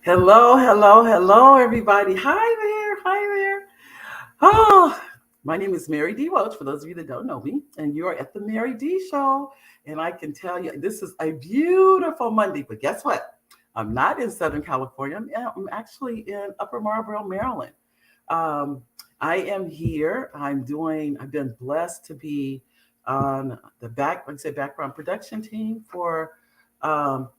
Hello, hello, hello, everybody. Hi there. Oh, my name is Mary D. Welch, for those of you that don't know me, and you're at the Mary D. Show. And I can tell you, this is a beautiful Monday, but guess what? I'm not in Southern California. I'm actually in Upper Marlboro, Maryland. Um, I am here. I've been blessed to be on like I said, background production team for um,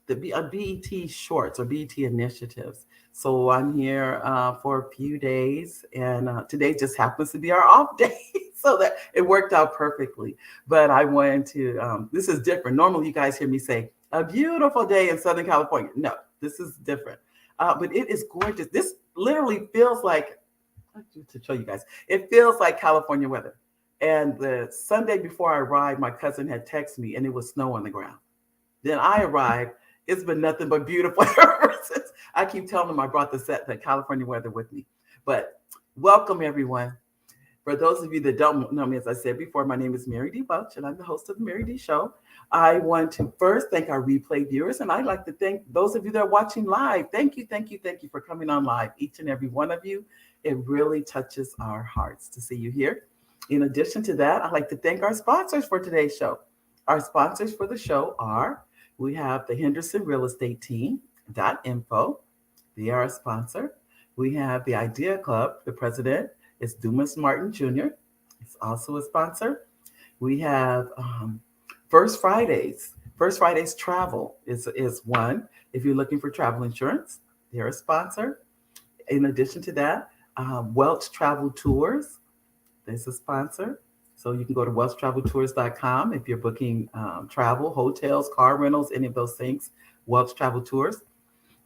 the BET shorts or BET initiatives. So I'm here for a few days, and today just happens to be our off day, so that it worked out perfectly. But I wanted to. This is different. Normally, you guys hear me say a beautiful day in Southern California. No, this is different. But it is gorgeous. This literally feels like to show you guys. It feels like California weather. And the Sunday before I arrived, my cousin had texted me, and it was snow on the ground. Then I arrived. It's been nothing but beautiful ever since. I keep telling them I brought the California weather with me. But welcome, everyone. For those of you that don't know me, as I said before, my name is Mary D. Welch, and I'm the host of the Mary D. Show. I want to first thank our replay viewers, and I'd like to thank those of you that are watching live. Thank you, thank you, thank you for coming on live, each and every one of you. It really touches our hearts to see you here. In addition to that, I'd like to thank our sponsors for today's show. Our sponsors for the show are we have the Henderson Real Estate Team .info. They are a sponsor. We have the Idea Club. The president is Dumas Martin Jr. It's also a sponsor. We have First Fridays. First Fridays Travel is one. If you're looking for travel insurance, they're a sponsor. In addition to that, Welch Travel Tours. There's a sponsor. So you can go to welchtraveltours.com if you're booking travel, hotels, car rentals, any of those things, Welch Travel Tours.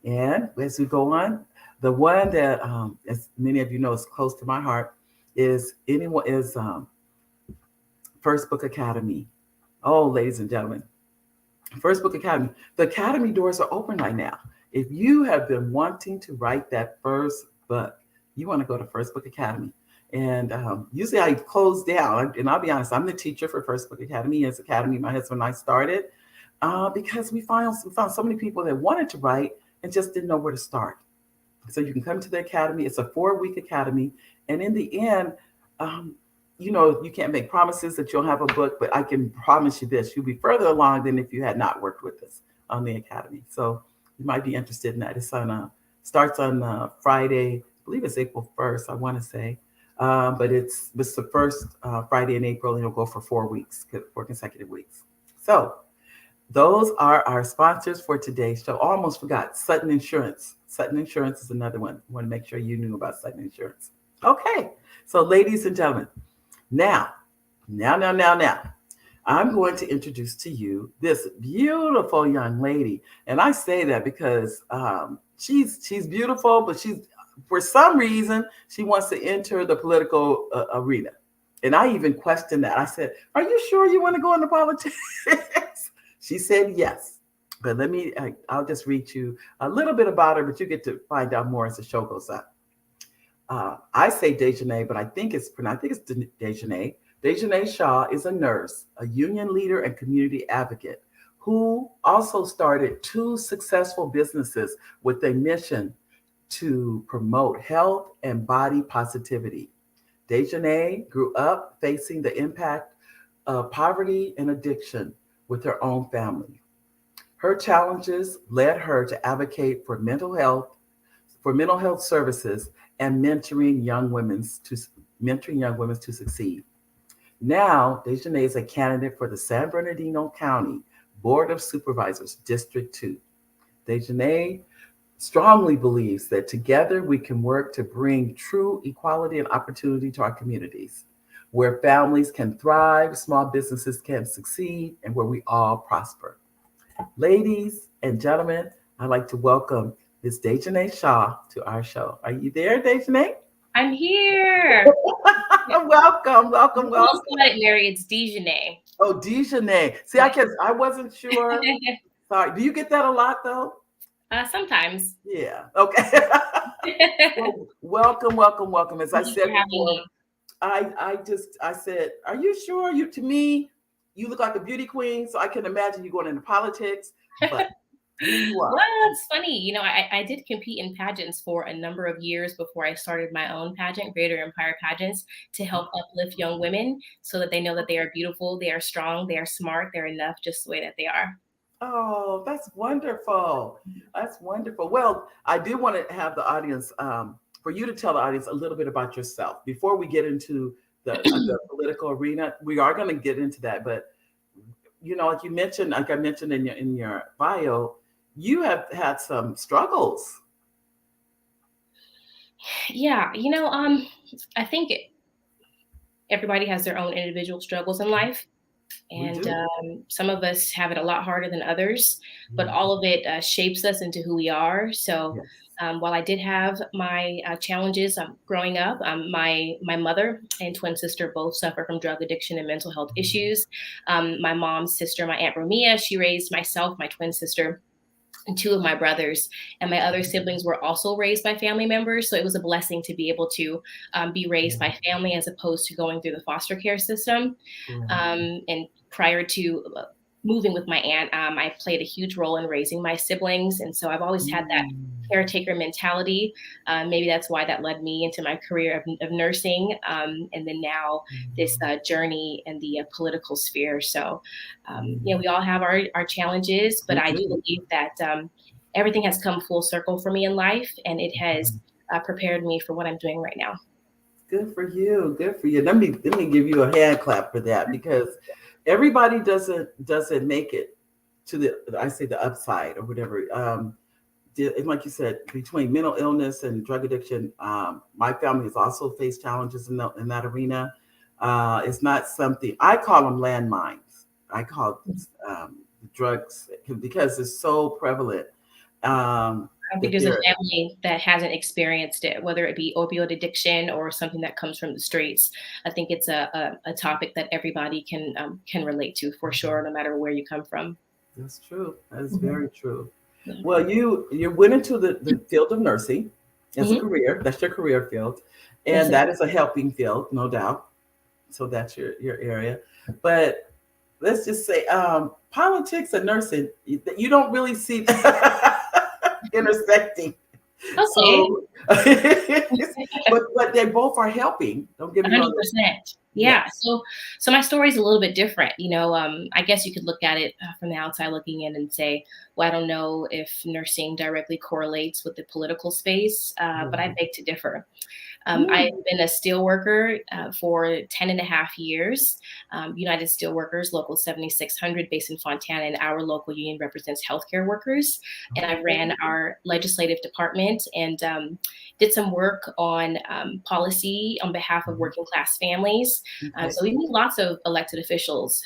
And as we go on, the one that, as many of you know, is close to my heart is First Book Academy. Oh, ladies and gentlemen, First Book Academy. The Academy doors are open right now. If you have been wanting to write that first book, you want to go to First Book Academy. And usually I close down, and I'll be honest, I'm the teacher for First Book Academy. It's academy my husband and I started because we found so many people that wanted to write and just didn't know where to start. So you can come to the academy. It's a 4-week academy. And in the end, you can't make promises that you'll have a book, but I can promise you this, you'll be further along than if you had not worked with us on the academy. So you might be interested in that. It's starts on Friday, I believe it's April 1st, I want to say. But it's the first Friday in April, and it'll go for 4 weeks, 4 consecutive weeks. So those are our sponsors for today's show. Almost forgot Sutton Insurance. Sutton Insurance is another one. I want to make sure you knew about Sutton Insurance. Okay, so ladies and gentlemen, now, I'm going to introduce to you this beautiful young lady, and I say that because she's beautiful, but for some reason, she wants to enter the political arena. And I even questioned that. I said, "Are you sure you want to go into politics?" She said yes. But I'll just read you a little bit about her, but you get to find out more as the show goes on. I say Dejone, but I think it's Dejone. Dejone Shaw is a nurse, a union leader, and community advocate who also started 2 successful businesses with a mission to promote health and body positivity. Dejone grew up facing the impact of poverty and addiction with her own family. Her challenges led her to advocate for mental health services and mentoring young women to succeed. Now, Dejone is a candidate for the San Bernardino County Board of Supervisors, District 2. Dejone strongly believes that together we can work to bring true equality and opportunity to our communities, where families can thrive, small businesses can succeed, and where we all prosper. Ladies and gentlemen, I'd like to welcome Ms. Dejone Shaw to our show. Are you there, Dejone? I'm here. Welcome. Almost got it, Mary. It's DeJonaé. Oh, Dejone. See, I wasn't sure. Sorry. Do you get that a lot, though? Sometimes. Yeah. Okay. Well, welcome. As I said before, I said, are you sure? To me, you look like a beauty queen, so I can imagine you going into politics. But You Well, are. it's funny. I did compete in pageants for a number of years before I started my own pageant, Greater Empire Pageants, to help uplift young women so that they know that they are beautiful, they are strong, they are smart, they're enough just the way that they are. Oh, that's wonderful. That's wonderful. Well, I do want to have the audience, for you to tell the audience a little bit about yourself before we get into the political arena. We are going to get into that, but like you mentioned, like I mentioned in your bio, you have had some struggles. Yeah, I think everybody has their own individual struggles in life. We And do. some of us have it a lot harder than others, but Yes. all of it shapes us into who we are. So Yes. while I did have my challenges growing up, my mother and twin sister both suffer from drug addiction and mental health issues. My mom's sister, my Aunt Romia, she raised myself, my twin sister, and two of my brothers, and my other siblings were also raised by family members. So it was a blessing to be able to be raised by family as opposed to going through the foster care system. Right. And prior to moving with my aunt, I played a huge role in raising my siblings. And so I've always had that Mm. caretaker mentality. Maybe that's why that led me into my career of nursing. And then now this journey in the political sphere. So, we all have our challenges, but We I do do. believe that everything has come full circle for me in life, and it has prepared me for what I'm doing right now. Good for you. Good for you. Let me give you a hand clap for that, because everybody doesn't make it to the, I say, the upside or whatever. And like you said, between mental illness and drug addiction, my family has also faced challenges in that arena. It's not something I call them landmines. I call drugs, because it's so prevalent. I don't think If there's a you're family that hasn't experienced it, whether it be opioid addiction or something that comes from the streets. I think it's a topic that everybody can relate to for sure, no matter where you come from. That's true. That is Mhm. very true. Yeah. Well, you went into the field of nursing as a Mhm. career. That's your career field, Yes, and it that is a helping field, no doubt. So that's your area. But let's just say, politics and nursing, you don't really see intersecting. okay. So, but they both are helping. Don't get me wrong. 100%. Yeah. Yes. So my story is a little bit different. I guess you could look at it from the outside looking in and say, well, I don't know if nursing directly correlates with the political space, but I Right. beg to differ. I've Mm. been a steel worker for 10 and a half years. United Steelworkers, Local 7600, based in Fontana, and our local union represents healthcare workers. And I ran Okay. our legislative department and did some work on policy on behalf of Mhm. working class families. Okay. So we meet lots of elected officials.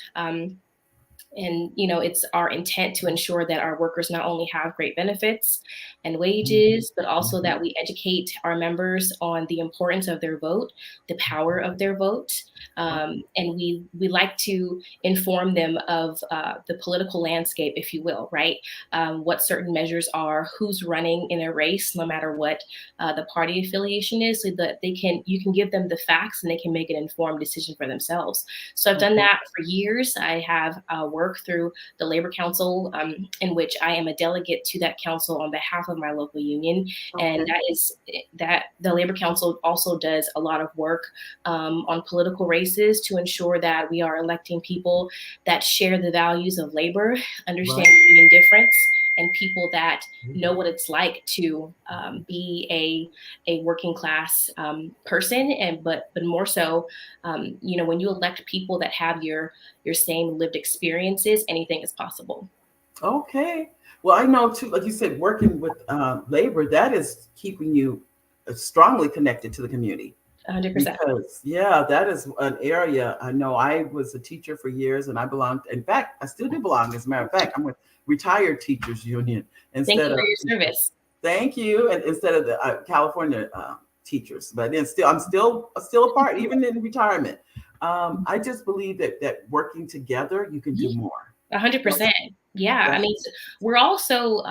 And it's our intent to ensure that our workers not only have great benefits and Mhm. wages, but also Mhm. that we educate our members on the importance of their vote, the power of their vote. And we like to inform them of the political landscape, if you will, right? What certain measures are, who's running in a race, no matter what the party affiliation is, so that you can give them the facts and they can make an informed decision for themselves. So I've done Okay. that for years. I have worked through the Labor Council, in which I am a delegate to that council on behalf of my local union, and Okay. that the Labor Council also does a lot of work on political races to ensure that we are electing people that share the values of labor, understand Right. the difference, and people that know what it's like to be a working class person, and but more so, when you elect people that have your same lived experiences, anything is possible. Okay. Well, I know too, like you said, working with labor, that is keeping you strongly connected to the community. 100%. Because, yeah, that is an area. I know I was a teacher for years, and I belonged, in fact, I still do belong. As a matter of fact, I'm with Retired Teachers Union Thank instead you of, for your service. thank you, and instead of the California teachers. But then still, I'm still a part, even in retirement. I just believe that working together, you can do more. That's 100%. Yeah. I that's mean, we're also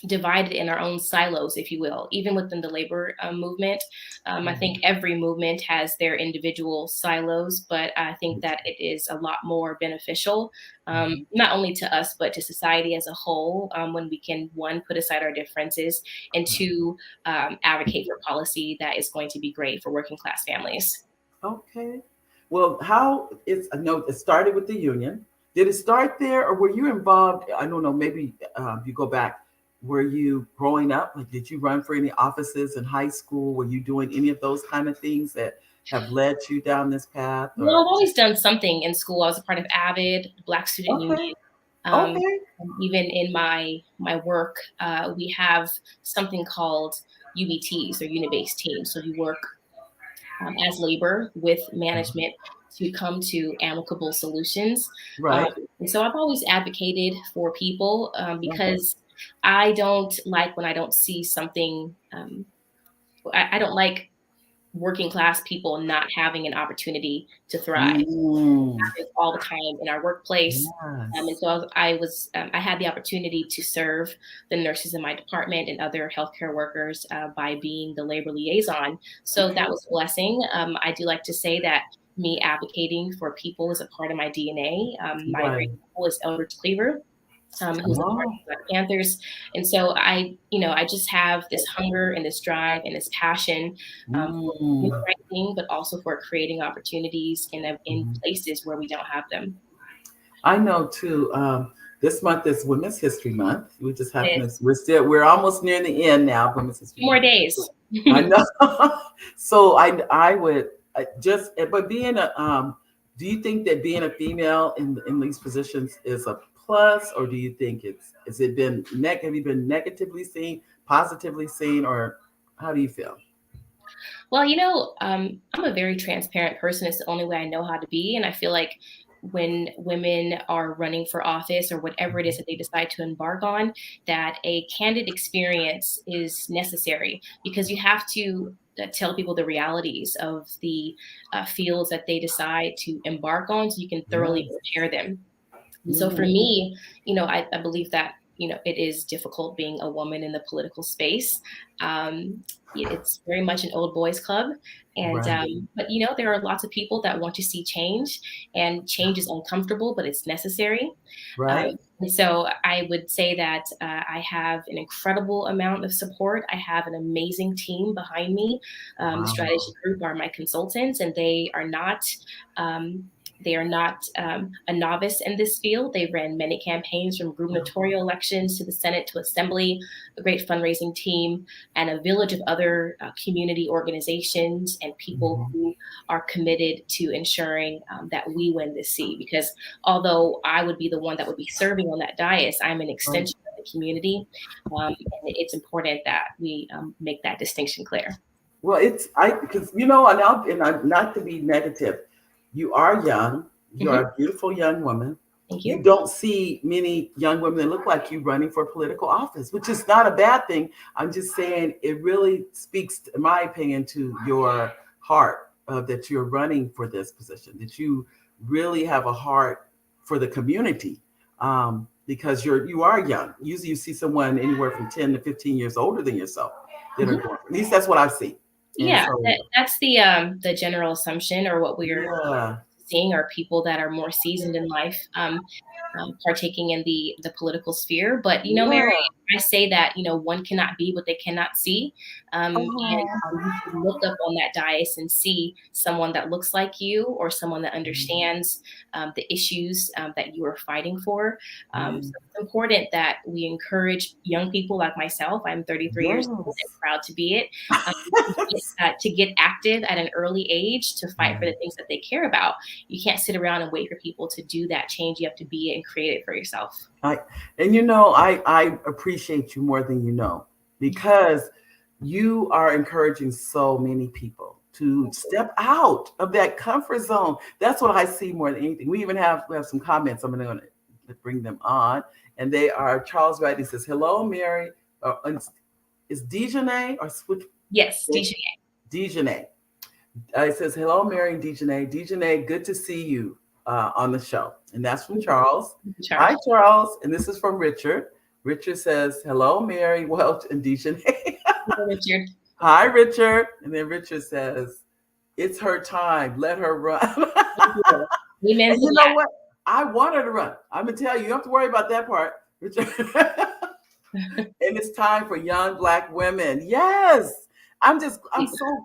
divided in our own silos, if you will, even within the labor movement. I think every movement has their individual silos, but I think that it is a lot more beneficial, not only to us, but to society as a whole, when we can, one, put aside our differences, and two, advocate for policy that is going to be great for working class families. Okay. Well, I know it started with the union. Did it start there, or were you involved? I don't know. Maybe you go back. Were you growing up? Like, did you run for any offices in high school? Were you doing any of those kind of things that have led you down this path? Well, Or I've always done something in school. I was a part of AVID, Black Student okay, Union. Um, okay, Even in my work, we have something called UBTs, or unit-based teams. So you work as labor with management to come to amicable solutions. Um, right. and so I've always advocated for people, Okay. because I don't like when I don't see something. I don't like working class people not having an opportunity to thrive Mm, all the time in our workplace. And yes. so I had the opportunity to serve the nurses in my department and other healthcare workers, by being the labor liaison. So that Okay. was a blessing. I do like to say that me advocating for people is a part of my DNA. My great Right. uncle is Eldridge Cleaver, who's a part Oh. of Black Panthers. And so I just have this hunger and this drive and this passion, for doing the Mm. right thing, but also for creating opportunities in Mhm. places where we don't have them. I know too. This month is Women's History Month. We just happen to It's we're almost near the end now of Women's History 2 more Month. days. I know. So I would just but being a do you think that being a female in these positions is a plus, or do you think has it been have you been negatively seen, positively seen, or how do you feel? Well, I'm a very transparent person. It's the only way I know how to be. And I feel like when women are running for office or whatever it is that they decide to embark on, that a candid experience is necessary, because you have to tell people the realities of the fields that they decide to embark on so you can thoroughly Yes. prepare them. And so for Mhm. me, I believe that, it is difficult being a woman in the political space. It's very much an old boys club. And, Right. but, there are lots of people that want to see change, and change is uncomfortable, but it's necessary. Um, Right. and so I would say that I have an incredible amount of support. I have an amazing team behind me. The strategy Wow. group are my consultants, and um, they are not a novice in this field. They ran many campaigns, from gubernatorial elections to the Senate to Assembly, a great fundraising team, and a village of other community organizations and people Mhm. who are committed to ensuring that we win this seat. Because although I would be the one that would be serving on that dais, I'm an Right. extension of the community. And it's important that we make that distinction clear. Well, it's I because and not to be negative, you are young, you Hmm. are a beautiful young woman. Thank You you. don't see many young women that look like you running for political office, which is not a bad thing. I'm just saying it really speaks, in my opinion, to your heart that you're running for this position, that you really have a heart for the community. Because you are young. Usually you see someone anywhere from 10 to 15 years older than yourself that are Mhm. going. At least that's what I've seen. And Yeah, so, that's the general assumption, or what we're yeah. seeing are people that are more seasoned in life, partaking in the political sphere. But Mary, Yeah. I say that one cannot be what they cannot see, and Oh, you can look up on that dais and see someone that looks like you, or someone that mhm. understands the issues that you are fighting for. So Yeah. it's important that we encourage young people like myself. I'm 33 years old and Yes. proud to be it. To get active at an early age, to fight for the things that they care about. You can't sit around and wait for people to do that change. You have to be it and create it for yourself. I I appreciate you more than you know, because you are encouraging so many people to step out of that comfort zone. That's what I see more than anything. We have some comments. I'm going to bring them on, and they are Charles Wright. He says, "Hello, Mary." Is DeJonaé or switch? Yes, DeJonaé. DeJonaé. It says, "Hello, Mary and DeJonaé. DeJonaé, good to see you on the show." And that's from Charles. Hi, Charles. Charles. And this is from Richard. Richard says, hello, Mary, Welch, and DeJonaé. Richard. Hi, Richard. And then Richard says, it's her time. Let her run. Amen. And you know what? I want her to run. I'm going to tell you, you don't have to worry about that part, Richard. And it's time for young Black women. Yes. I'm so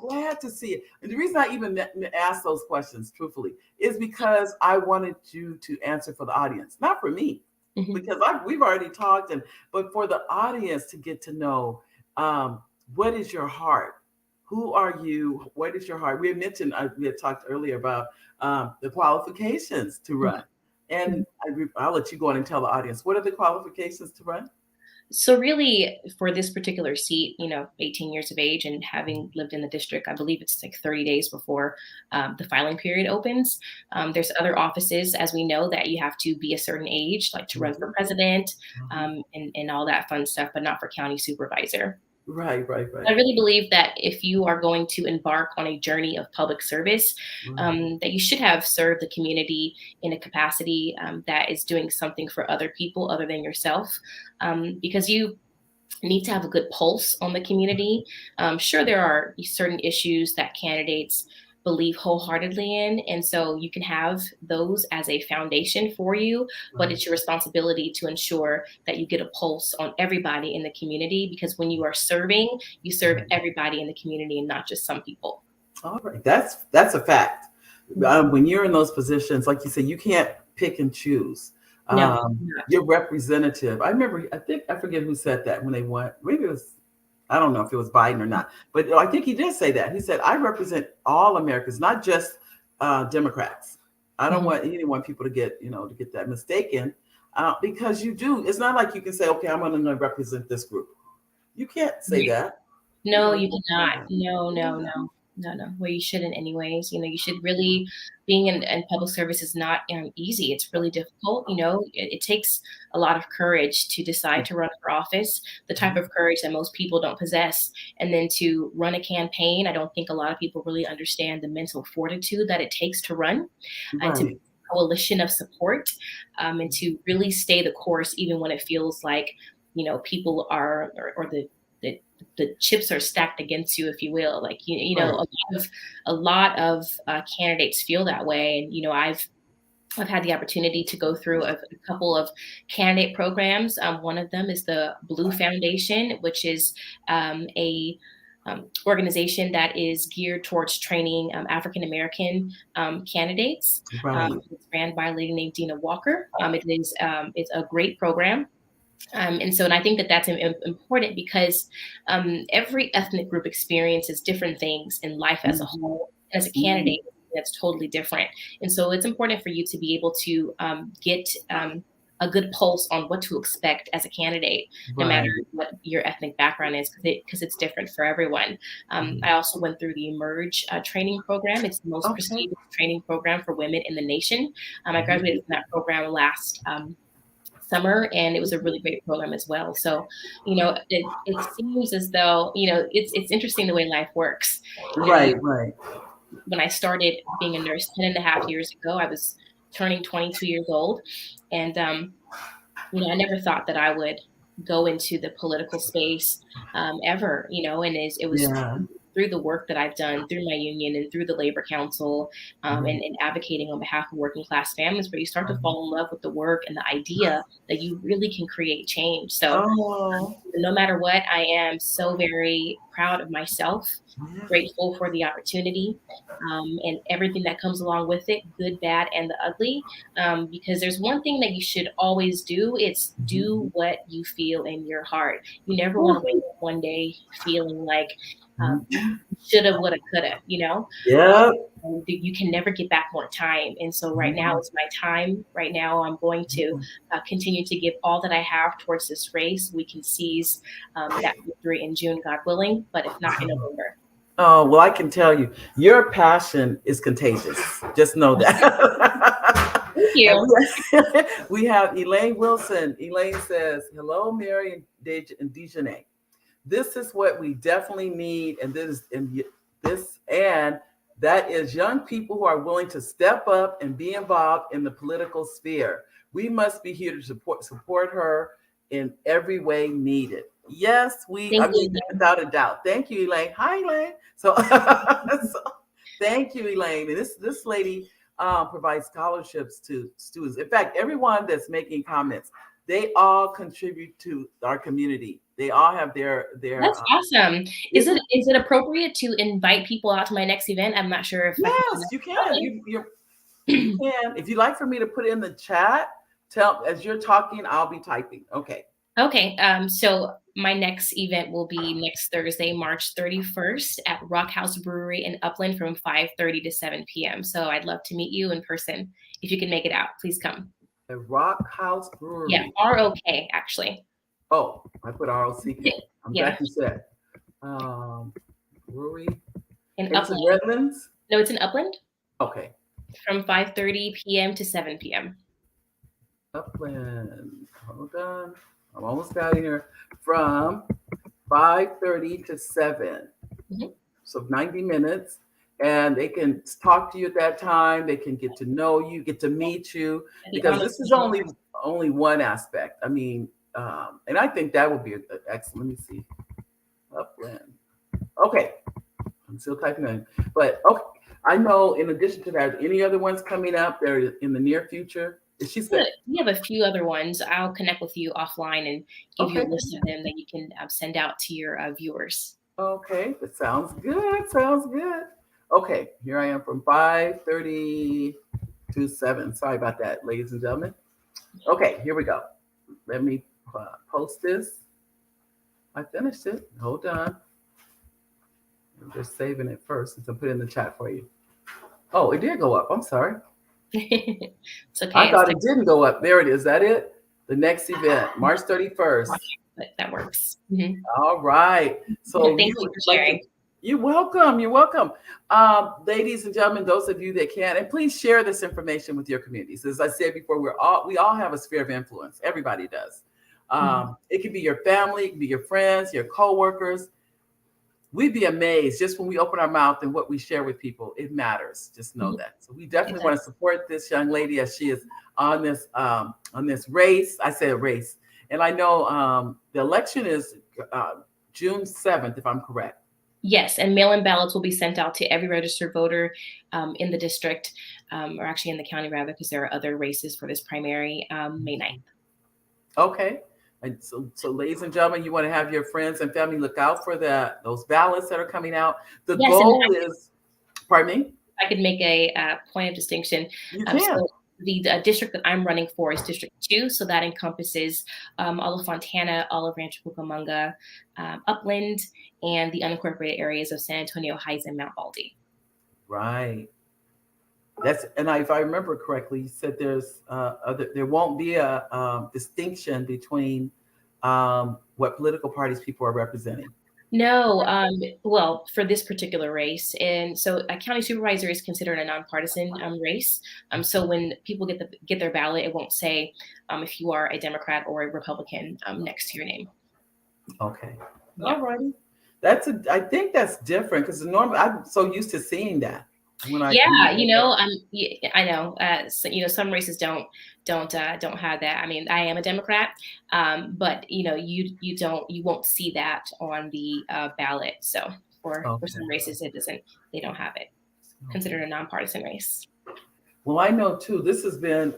glad to see it. And the reason I even asked those questions, truthfully, is because I wanted you to answer for the audience, not for me, because we've already talked, but for the audience to get to know what is your heart? Who are you? What is your heart? We had mentioned, we had talked earlier about the qualifications to run. And I'll let you go on and tell the audience, what are the qualifications to run? So really, for this particular seat, 18 years of age and having lived in the district, I believe it's like 30 days before the filing period opens. There's other offices, as we know, that you have to be a certain age, like to run for president and all that fun stuff, but not for county supervisor. Right. I really believe that if you are going to embark on a journey of public service, that you should have served the community in a capacity that is doing something for other people other than yourself, because you need to have a good pulse on the community. Sure, there are certain issues that candidates believe wholeheartedly in, and so you can have those as a foundation for you, but it's your responsibility to ensure that you get a pulse on everybody in the community, because when you are serving, you serve everybody in the community and not just some people. All right, that's a fact. When you're in those positions, like you said, you can't pick and choose. Your representative. I forget who said that when they went. Maybe it was, I don't know if it was Biden or not, but I think he did say that. He said, I represent all Americans, not just Democrats. I don't want people to get that mistaken, because you do. It's not like you can say, okay, I'm going to represent this group. You can't say that. No, you cannot. No. Well, you shouldn't anyways. You should really, being in public service is not easy. It's really difficult. It takes a lot of courage to decide to run for office, the type of courage that most people don't possess. And then to run a campaign, I don't think a lot of people really understand the mental fortitude that it takes to run and to be a coalition of support, and to really stay the course, even when it feels like, people are, or the chips are stacked against you, if you will. Like, a lot of candidates feel that way. And, I've had the opportunity to go through a couple of candidate programs. One of them is the Blue Foundation, which is a organization that is geared towards training African-American candidates. It's ran by a lady named Dina Walker. It's a great program. And I think that that's important, because every ethnic group experiences different things in life as a whole. As a candidate, that's totally different. And so it's important for you to be able to get a good pulse on what to expect as a candidate, no matter what your ethnic background is, because it's different for everyone. I also went through the Emerge training program. It's the most prestigious training program for women in the nation. I graduated from that program last summer, and it was a really great program as well. So, it seems as though, it's interesting the way life works. Right. When I started being a nurse 10 and a half years ago, I was turning 22 years old. And, I never thought that I would go into the political space ever, and it was through the work that I've done through my union and through the Labor Council, and advocating on behalf of working class families, where you start to fall in love with the work and the idea that you really can create change. So no matter what, I am so very proud of myself, grateful for the opportunity, and everything that comes along with it, good, bad, and the ugly. Because there's one thing that you should always do. It's do what you feel in your heart. You never want to wake up one day feeling like, shoulda, woulda, coulda, you can never get back more time. And so right now is my time. Right now, I'm going to continue to give all that I have towards this race. We can seize that victory in June, God willing, but if not, in November. Oh, well, I can tell you, your passion is contagious. Just know that. Thank you. We have Elaine Wilson. Elaine says, hello, Mary and DeJonaé. This is what we definitely need, and that is young people who are willing to step up and be involved in the political sphere. We must be here to support her in every way needed. Yes, Thank I you. mean, without a doubt. Thank you, Elaine. Hi, Elaine. So, so thank you, Elaine. And this lady provides scholarships to students. In fact, everyone that's making comments, they all contribute to our community. They all have their. That's awesome. Isn't Is it appropriate to invite people out to my next event? I'm not sure if I can do Yes, you can. You can. If you'd like for me to put it in the chat, tell as you're talking, I'll be typing. Okay. Okay, so my next event will be next Thursday, March 31st at Rock House Brewery in Upland from 5:30 to 7 p.m. So I'd love to meet you in person. If you can make it out, please come. The Rock House Brewery. Yeah, ROK actually. Oh, I put ROCK. I'm Yeah. glad you said. Brewery. In It's in Upland. Redlands. No, it's in Upland Okay. from 5:30 p.m. to 7 p.m. Upland. Hold on. I'm almost out of here. From 5:30 to 7. Mhm. So 90 minutes. And they can talk to you at that time. They can get to know you, get to meet you, because this is only one aspect. I mean, and I think that would be excellent. Let me see. Upland. Okay. I'm still typing in. But okay. I know in addition to that, any other ones coming up there in the near future? She said, we have a few other ones. I'll connect with you offline and give you a list of them that you can send out to your viewers. Okay, that sounds good. Sounds good. Okay, here I am from 5:30 to 7. Sorry about that, ladies and gentlemen. Okay, here we go. Let me post this. I finished it. Hold on. I'm just saving it first since I put it in the chat for you. Oh, it did go up. I'm sorry. It's okay. I thought it didn't go up. There it is. Is that it? The next event, March 31st. That works. Mm-hmm. All right. So thank you for sharing. You're welcome. You're welcome. Ladies and gentlemen, those of you that can, and please share this information with your communities. As I said before, we all have a sphere of influence. Everybody does. It could be your family, it could be your friends, your coworkers. We'd be amazed just when we open our mouth and what we share with people. It matters. Just know that. So we definitely want to support this young lady as she is on this race. I say a race, and I know the election is June 7th, if I'm correct. Yes, and mail-in ballots will be sent out to every registered voter in the district, or actually in the county rather, because there are other races for this primary, May 9th. Okay. And so, ladies and gentlemen, you want to have your friends and family look out for those ballots that are coming out. The goal is, pardon me? I could make a point of distinction. You can. So the district that I'm running for is District 2, so that encompasses all of Fontana, all of Rancho Cucamonga, Upland, and the unincorporated areas of San Antonio Heights and Mount Baldy. Right. If I remember correctly, you said there won't be a distinction between what political parties people are representing. No, well, for this particular race, and so a county supervisor is considered a nonpartisan race. So when people get their ballot, it won't say if you are a Democrat or a Republican next to your name. Okay, yeah. All righty. I think that's different because normally I'm so used to seeing that. I know. So, some races don't have that. I mean, I am a Democrat, but you won't see that on the ballot. So for some races, they don't have it. Considered a nonpartisan race. Well, I know too. This has been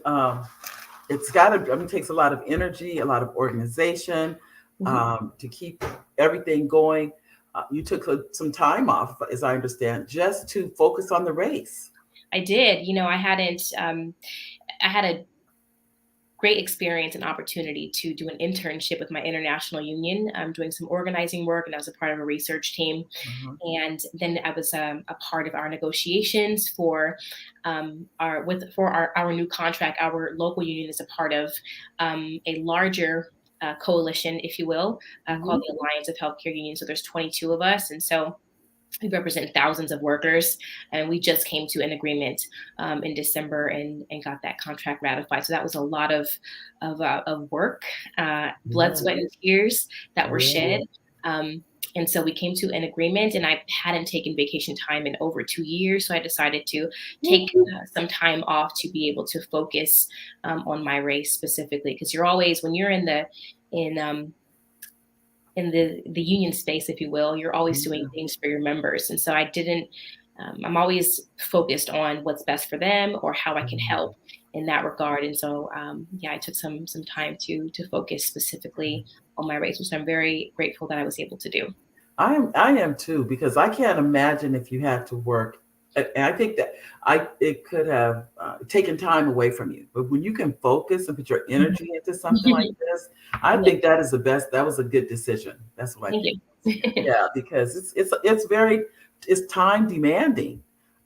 it takes a lot of energy, a lot of organization to keep everything going. You took some time off, as I understand, just to focus on the race. I did. I had a great experience and opportunity to do an internship with my international union. I'm doing some organizing work, and I was a part of a research team. And then I was a part of our negotiations for our new contract. Our local union is a part of a larger coalition, if you will, called the Alliance of Healthcare Unions. So there's 22 of us. And so we represent thousands of workers. And we just came to an agreement in December and got that contract ratified. So that was a lot of work, blood, sweat, and tears that were shed. And so we came to an agreement, and I hadn't taken vacation time in over 2 years. So I decided to take some time off to be able to focus on my race specifically. Because you're always, when you're in the in the union space, if you will. You're always doing things for your members. And so I'm always focused on what's best for them or how I can help in that regard. And so, I took some time to focus specifically on my race, which I'm very grateful that I was able to do. I am too, because I can't imagine if you had to work. And I think that it could have taken time away from you. But when you can focus and put your energy into something like this, I think that is the best. That was a good decision. That's what I Thank think. you. Yeah, because it's time demanding.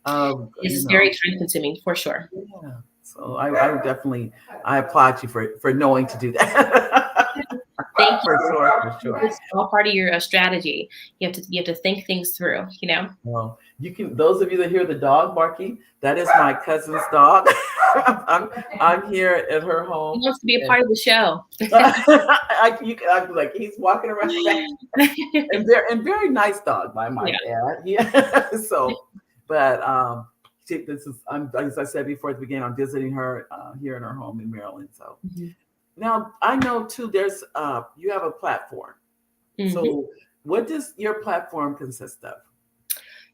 It's very time consuming for sure. Yeah. So I would definitely applaud you for knowing to do that. Thank you. For sure. It's all part of your strategy. You have to think things through, Well, those of you that hear the dog barking, that is my cousin's dog. I'm here at her home. He wants to be a part of the show. I'm like, he's walking around and very nice dog, I might add. Yeah. So, but as I said before at the beginning, I'm visiting her here in her home in Maryland. So now I know too, there's you have a platform. So what does your platform consist of?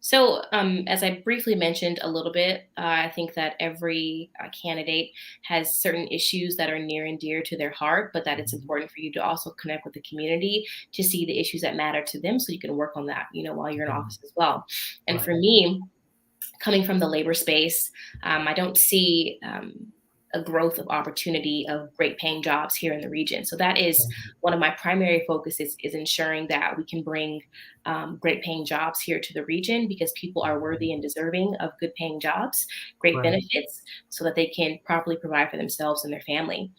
So, as I briefly mentioned a little bit, I think that every candidate has certain issues that are near and dear to their heart, but that it's important for you to also connect with the community to see the issues that matter to them so you can work on that, while you're in office as well. And for me, coming from the labor space, I don't see a growth of opportunity of great paying jobs here in the region. So that is one of my primary focuses, is ensuring that we can bring great paying jobs here to the region, because people are worthy and deserving of good paying jobs, great benefits, so that they can properly provide for themselves and their family.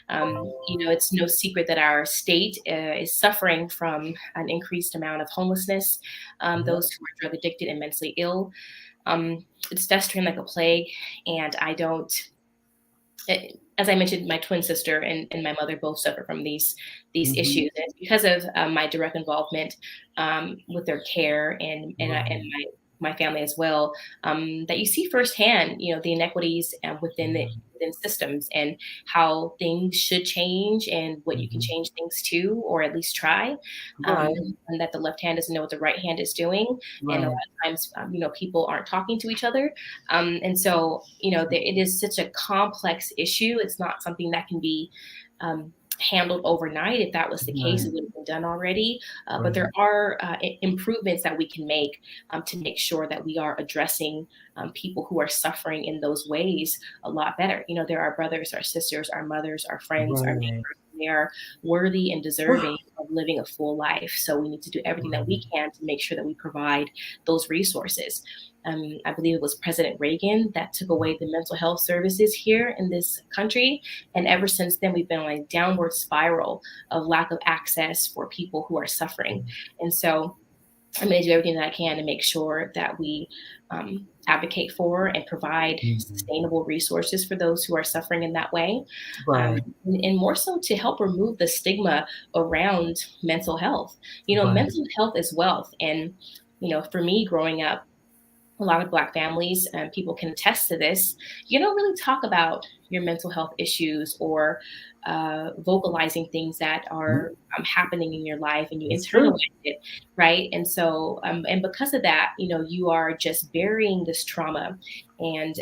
It's no secret that our state is suffering from an increased amount of homelessness, those who are drug addicted and mentally ill. It's festering like a plague, and as I mentioned, my twin sister and my mother both suffer from these issues. And it's because of my direct involvement with their care and my family as well, that you see firsthand, the inequities within systems, and how things should change, and what you can change things to, or at least try, and that the left hand doesn't know what the right hand is doing. And a lot of times, people aren't talking to each other. And so, it is such a complex issue. It's not something that can be handled overnight. If that was the case, it would have been done already. But there are improvements that we can make to make sure that we are addressing people who are suffering in those ways a lot better. They're our brothers, our sisters, our mothers, our friends, our neighbors. They are worthy and deserving of living a full life. So we need to do everything that we can to make sure that we provide those resources. I believe it was President Reagan that took away the mental health services here in this country. And ever since then, we've been on a downward spiral of lack of access for people who are suffering. And so I'm going to do everything that I can to make sure that we advocate for and provide sustainable resources for those who are suffering in that way. And more so to help remove the stigma around mental health. Mental health is wealth. And, for me growing up, a lot of Black families, and people can attest to this, you don't really talk about your mental health issues or vocalizing things that are happening in your life, and you internalize it, right? And so, and because of that, you are just burying this trauma, and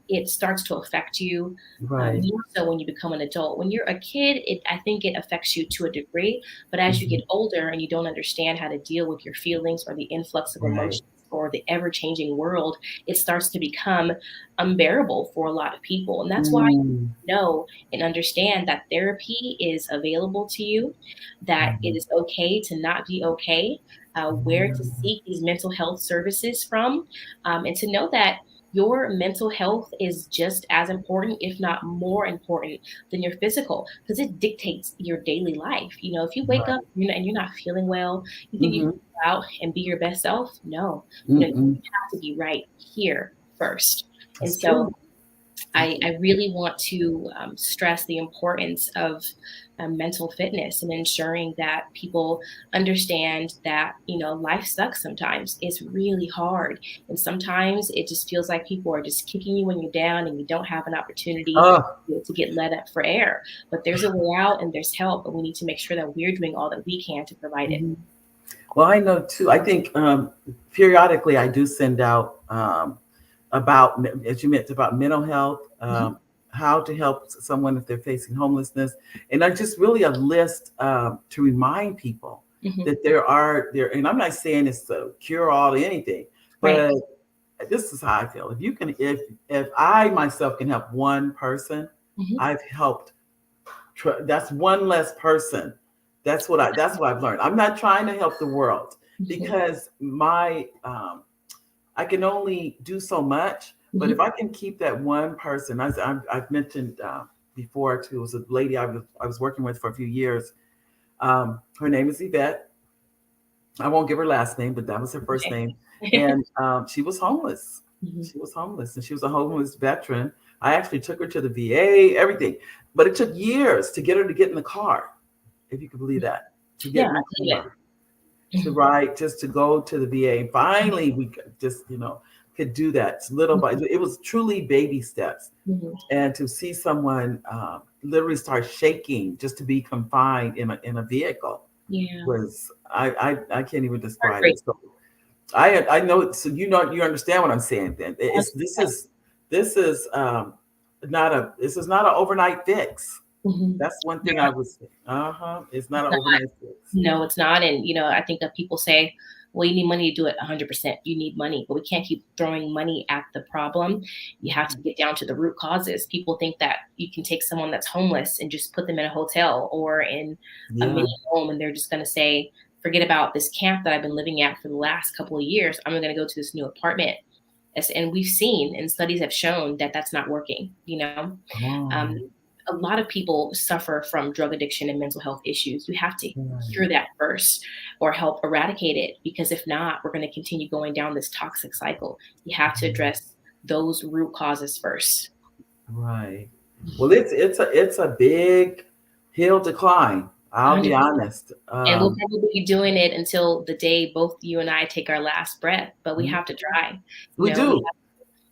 it starts to affect you more so when you become an adult. When you're a kid, I think it affects you to a degree, but as you get older and you don't understand how to deal with your feelings or the influx of emotions, or the ever-changing world, it starts to become unbearable for a lot of people. And that's why you know and understand that therapy is available to you, that it is okay to not be okay, where to seek these mental health services from, and to know that your mental health is just as important, if not more important, than your physical, because it dictates your daily life. If you wake up and you're not feeling well, you think you can go out and be your best self? No, you have to be right here first. And so I really want to stress the importance of mental fitness and ensuring that people understand that, life sucks sometimes. It's really hard. And sometimes it just feels like people are just kicking you when you're down and you don't have an opportunity Oh, to get let up for air. But there's a way out and there's help. And we need to make sure that we're doing all that we can to provide it. mhm. Well, I know too. I think periodically I do send out about, as you mentioned, about mental health, Mhm. how to help someone if they're facing homelessness, and I just really a list to remind people Mhm. that there. And I'm not saying it's a cure all to anything, Right. but this is how I feel. If you can, if I myself can help one person, Mhm. I've helped. That's one less person. That's what I've learned. I'm not trying to help the world Mhm. because my I can only do so much. But if Mhm. I can keep that one person, I've mentioned before too, it was a lady I was working with for a few years. Her name is Yvette. I won't give her last name, but that was her first Okay. name. And she was homeless. Mhm. She was homeless, and she was a homeless veteran. I actually took her to the VA, everything, but it took years to get her to get in the car, if you could believe that, to get Yeah, in I the believe car, it. to Mhm. ride, just to go to the VA. And finally, we just, could do that little by. It was truly baby steps, Mhm. and to see someone literally start shaking just to be confined in a vehicle Yeah. was I can't even describe it. Heartbreak. So I know, so you understand what I'm saying. Then it's this is not a this is not an overnight fix. Mhm. That's one thing I was. It's not an overnight fix. No, it's not. And, I think that people say, well, you need money to do it 100%. You need money, but we can't keep throwing money at the problem. You have to get down to the root causes. People think that you can take someone that's homeless and just put them in a hotel or in a Yeah, mini home, and they're just going to say, forget about this camp that I've been living at for the last couple of years. I'm going to go to this new apartment. And we've seen, and studies have shown that that's not working. Um, oh, a lot of people suffer from drug addiction and mental health issues. We have to right, cure that first or help eradicate it, because if not, we're going to continue going down this toxic cycle. You have to address those root causes first. right. Well, it's a big hill to climb. I'll be 100%. honest. And we'll probably be doing it until the day both you and I take our last breath, but we Mhm. have to try. We We do.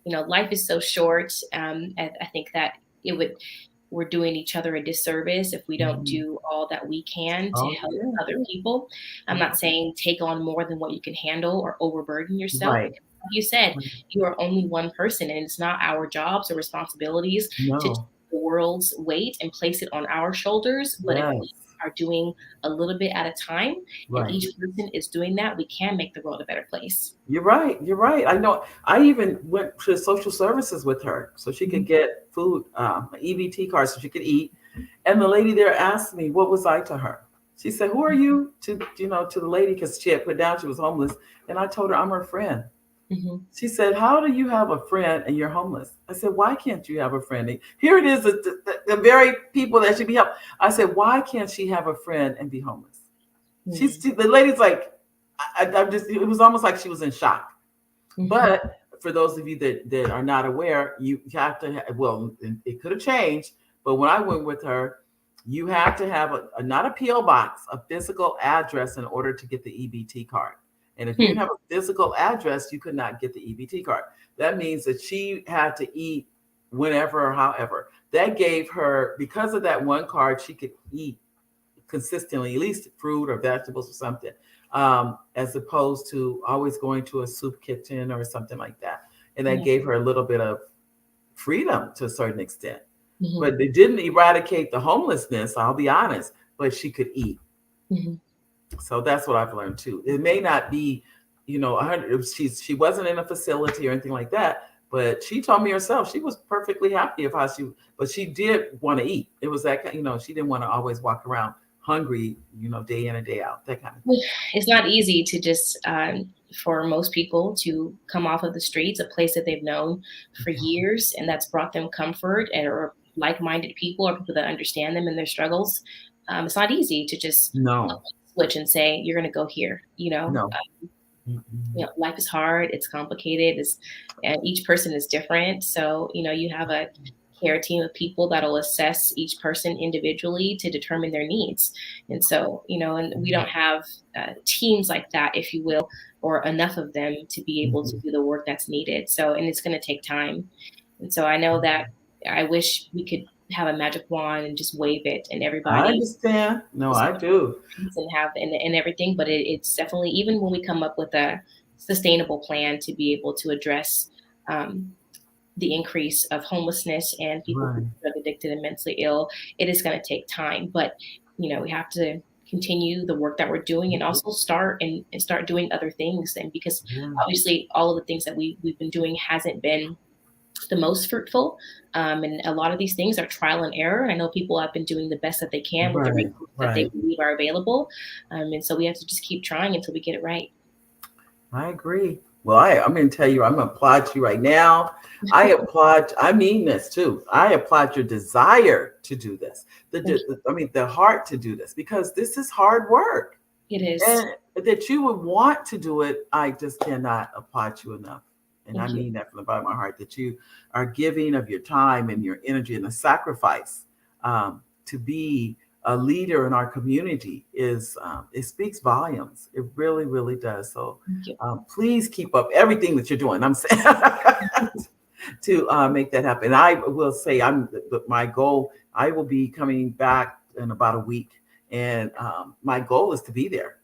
life is so short. I think that it would we're doing each other a disservice if we don't Mhm. do all that we can to Oh help yeah. other people. I'm not saying take on more than what you can handle or overburden yourself, Right. because like you said, Right. you are only one person, and it's not our jobs or responsibilities to take No. the world's weight and place it on our shoulders. But if we Yes. are doing a little bit at a time, and Right. each person is doing that, we can make the world a better place. You're right. You're right. I know. I even went to social services with her so she could Mhm. get food, an EBT card so she could eat. And the lady there asked me, "What was I to her?" She said, "Who are you to to the lady?" Because she had put down she was homeless, and I told her I'm her friend. Mhm. She said, "How do you have a friend and you're homeless?" I said, "Why can't you have a friend?" And here it is, the very people that should be helped. I said, "Why can't she have a friend and be homeless?" Mhm. The lady's like, I'm just. It was almost like she was in shock. Mhm. But for those of you that are not aware, you have to have, well, it could have changed, but when I went with her, you have to have not a PO box, a physical address in order to get the EBT card. And if you didn't Hmm. have a physical address, you could not get the EBT card. That means that she had to eat whenever or however. That gave her, because of that one card, she could eat consistently, at least fruit or vegetables or something, as opposed to always going to a soup kitchen or something like that. And that Yeah. gave her a little bit of freedom to a certain extent. Mhm. But it didn't eradicate the homelessness, I'll be honest, but she could eat. Mhm. So that's what I've learned too. It may not be, 100, she wasn't in a facility or anything like that, but she told me herself she was perfectly happy of how but she did want to eat. It was that, she didn't want to always walk around hungry, day in and day out, that kind of thing. It's not easy to just, for most people to come off of the streets, a place that they've known for years, and that's brought them comfort and or like-minded people or people that understand them and their struggles. It's not easy to just No, switch and say, you're going to go here. no. Mm-mm. Life is hard. It's complicated. And each person is different. So, you have a care team of people that'll assess each person individually to determine their needs. And so, and we don't have teams like that, if you will, or enough of them to be able to do the work that's needed. So, and it's going to take time. And so I know that I wish we could have a magic wand and just wave it and I everybody understand. No, I do. and have and everything, but it's definitely, even when we come up with a sustainable plan to be able to address the increase of homelessness and people who are drug addicted and mentally ill, it is going to take time. But we have to continue the work that we're doing and also start doing other things. And because obviously all of the things that we've been doing hasn't been the most fruitful. And a lot of these things are trial and error. I know people have been doing the best that they can with the resources that they believe are available. And so we have to just keep trying until we get it right. I agree. Well, I'm going to tell you, I'm going to applaud you right now. I mean this too. I applaud your desire to do this. The heart to do this, because this is hard work. It is. And that you would want to do it, I just cannot applaud you enough. And I mean that from the bottom of my heart, that you are giving of your time and your energy and the sacrifice to be a leader in our community it speaks volumes. It really, really does. So please keep up everything that you're doing. I'm saying to make that happen. And I will say, my goal, I will be coming back in about a week. And my goal is to be there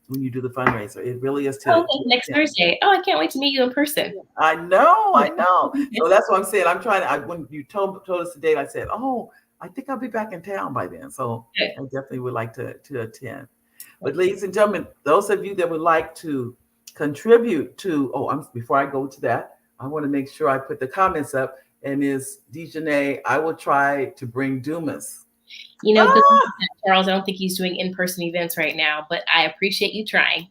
when you do the fundraiser. It really is next Thursday. Oh, I can't wait to meet you in person. I know. So that's what I'm saying. I'm trying to, when you told us the date, I said, I think I'll be back in town by then. So I definitely would like to attend. But ladies and gentlemen, those of you that would like to contribute to, before I go to that, I want to make sure I put the comments up. And Ms. DeJonaé, I will try to bring Dumas. Charles, I don't think he's doing in-person events right now, but I appreciate you trying.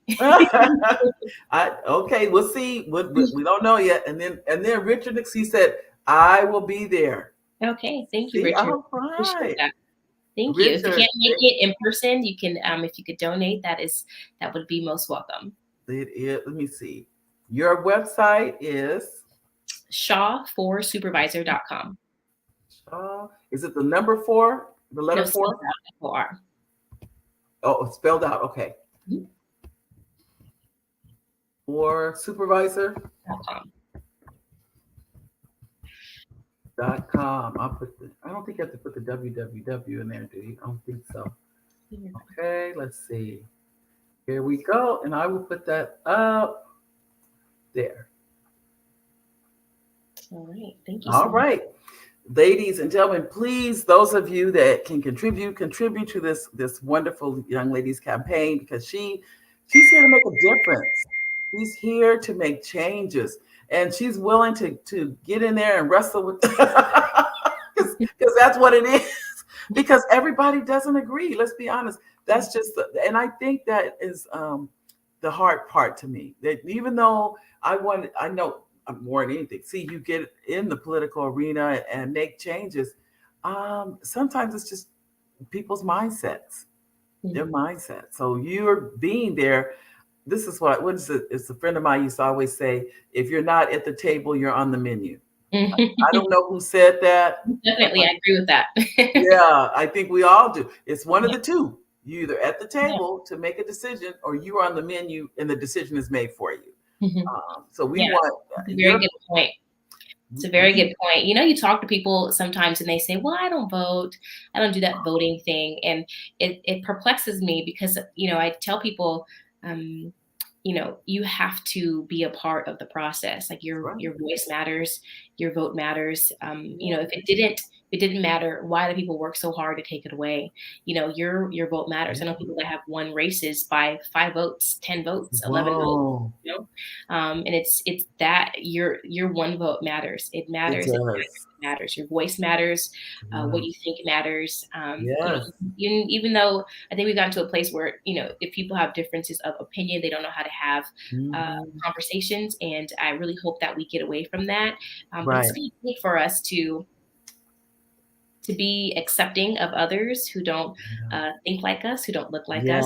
Okay, we'll see. We don't know yet. And then Richard, he said, I will be there. Okay, thank you, Richard. All right. Thank you. If you can't make it in person, you can, if you could donate, that would be most welcome. Let me see. Your website is Shaw4supervisor.com. Is it the number 4? The letter 4? F-O-R. Oh, it's spelled out. Okay. Or supervisor.com. I don't think you have to put the www in there, do you? I don't think so. Okay, let's see. Here we go. And I will put that up there. All right. Thank you. All right. Ladies and gentlemen, please, those of you that can contribute to this wonderful young lady's campaign, because she's here to make a difference. She's here to make changes, and she's willing to get in there and wrestle with because that's what it is. Because everybody doesn't agree. Let's be honest. That's just, and I think that is the hard part to me. That even though I know more than anything, see you get in the political arena and make changes. Sometimes it's just people's mindsets, their mindset. So you're being there. This is what is it? It's a friend of mine used to always say, if you're not at the table, you're on the menu. I don't know who said that. Definitely, I agree with that. Yeah, I think we all do. It's one of the two. You're either at the table to make a decision, or you are on the menu and the decision is made for you. So we want a very good point. It's a very good point. You talk to people sometimes and they say, well, I don't vote. I don't do that voting thing. And it perplexes me because, I tell people, you have to be a part of the process. Like your voice matters, your vote matters. If it didn't matter, why do people work so hard to take it away? Your vote matters. I know people that have won races by 5 votes, 10 votes, 11 votes. And it's that your one vote matters. It matters. It matters. Your voice matters. What you think matters. Even though I think we've gotten to a place where if people have differences of opinion, they don't know how to have conversations. And I really hope that we get away from that. But it's big for us to be accepting of others who don't think like us, who don't look like us,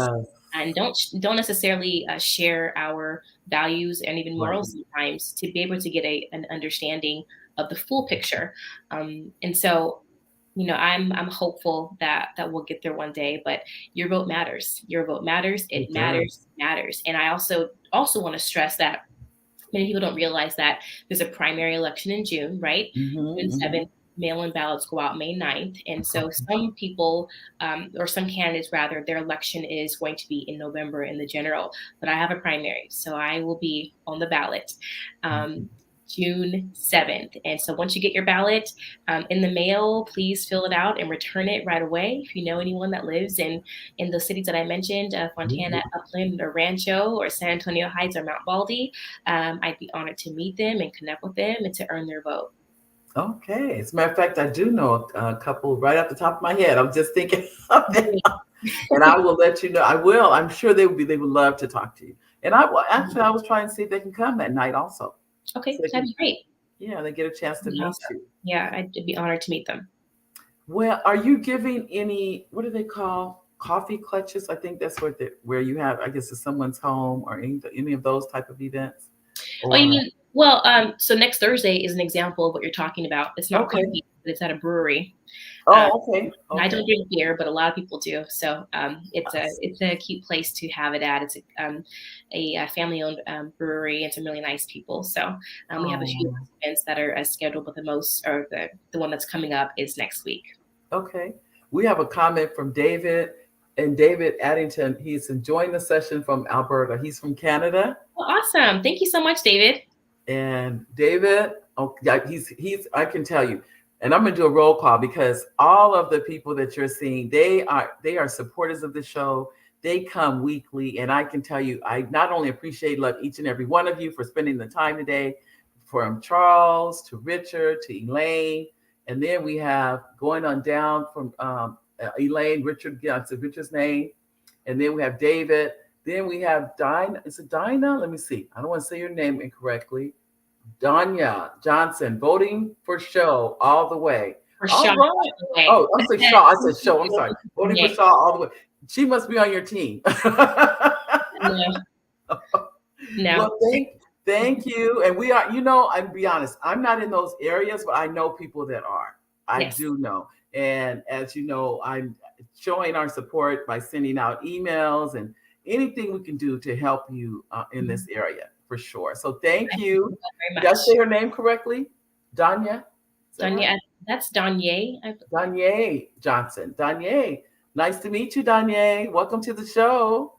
and don't necessarily share our values and even morals sometimes, to be able to get an understanding of the full picture. And so, I'm hopeful that we'll get there one day. But your vote matters. Your vote matters. It It does. matters. And I also want to stress that many people don't realize that there's a primary election in June, right? June 7th, mail-in ballots go out May 9th. And so some people, or some candidates rather, their election is going to be in November in the general. But I have a primary, so I will be on the ballot June 7th. And so once you get your ballot in the mail, please fill it out and return it right away. If you know anyone that lives in the cities that I mentioned, Fontana, Upland, or Rancho, or San Antonio Heights, or Mount Baldy, I'd be honored to meet them and connect with them and to earn their vote. Okay. As a matter of fact, I do know a couple right off the top of my head. I'm just thinking of them. And I will let you know. I will. I'm sure they would love to talk to you. And I was trying to see if they can come that night also. Okay, So that'd be great. Yeah, they get a chance to meet you. Yeah, I'd be honored to meet them. Well, are you giving any, what do they call, coffee clutches? I think that's where you have, I guess, it's someone's home or any of those type of events? Oh, you mean, well, so next Thursday is an example of what you're talking about. It's not coffee, but it's at a brewery. Okay. And I don't drink beer, but a lot of people do. So it's a cute place to have it at. It's a family-owned brewery and some really nice people. So we have a few events that are scheduled, but the one that's coming up is next week. Okay. We have a comment from David. And David Addington, he's enjoying the session from Alberta. He's from Canada. Well, awesome. Thank you so much, David. And David, he's I can tell you, and I'm going to do a roll call because all of the people that you're seeing, they are supporters of the show. They come weekly, and I can tell you, I not only love each and every one of you for spending the time today, from Charles to Richard to Elaine, and then we have going on down from Elaine, Richard, Richard's name, and then we have David. Then we have Dinah. Is it Dinah? Let me see. I don't want to say your name incorrectly. Danya Johnson, voting for show all the way. For Shaw. Right. Oh, I said Shaw. I said show. I'm sorry. Voting for Shaw all the way. She must be on your team. No. Well, thank you. And we are, I'll be honest, I'm not in those areas, but I know people that are. I do know. And as you know, I'm showing our support by sending out emails and anything we can do to help you in this area, for sure. So thank you. Did I say her name correctly? Danya? Danya, that's Danye. Danye Johnson. Danye. Nice to meet you, Danye. Welcome to the show.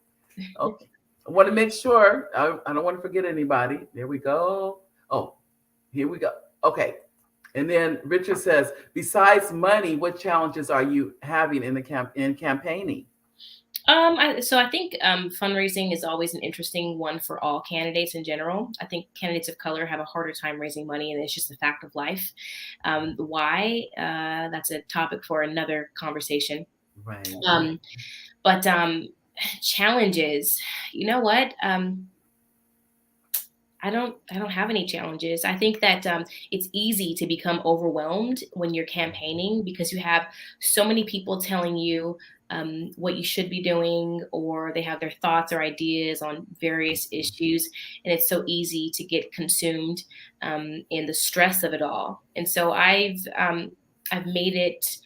Okay. I want to make sure. I don't want to forget anybody. There we go. Oh, here we go. Okay. And then Richard says, besides money, what challenges are you having in campaigning? So I think fundraising is always an interesting one for all candidates in general. I think candidates of color have a harder time raising money, and it's just a fact of life. Why? That's a topic for another conversation. Right. But challenges, you know what? I don't have any challenges. I think that it's easy to become overwhelmed when you're campaigning because you have so many people telling you what you should be doing, or they have their thoughts or ideas on various issues. And it's so easy to get consumed in the stress of it all. And so I've made it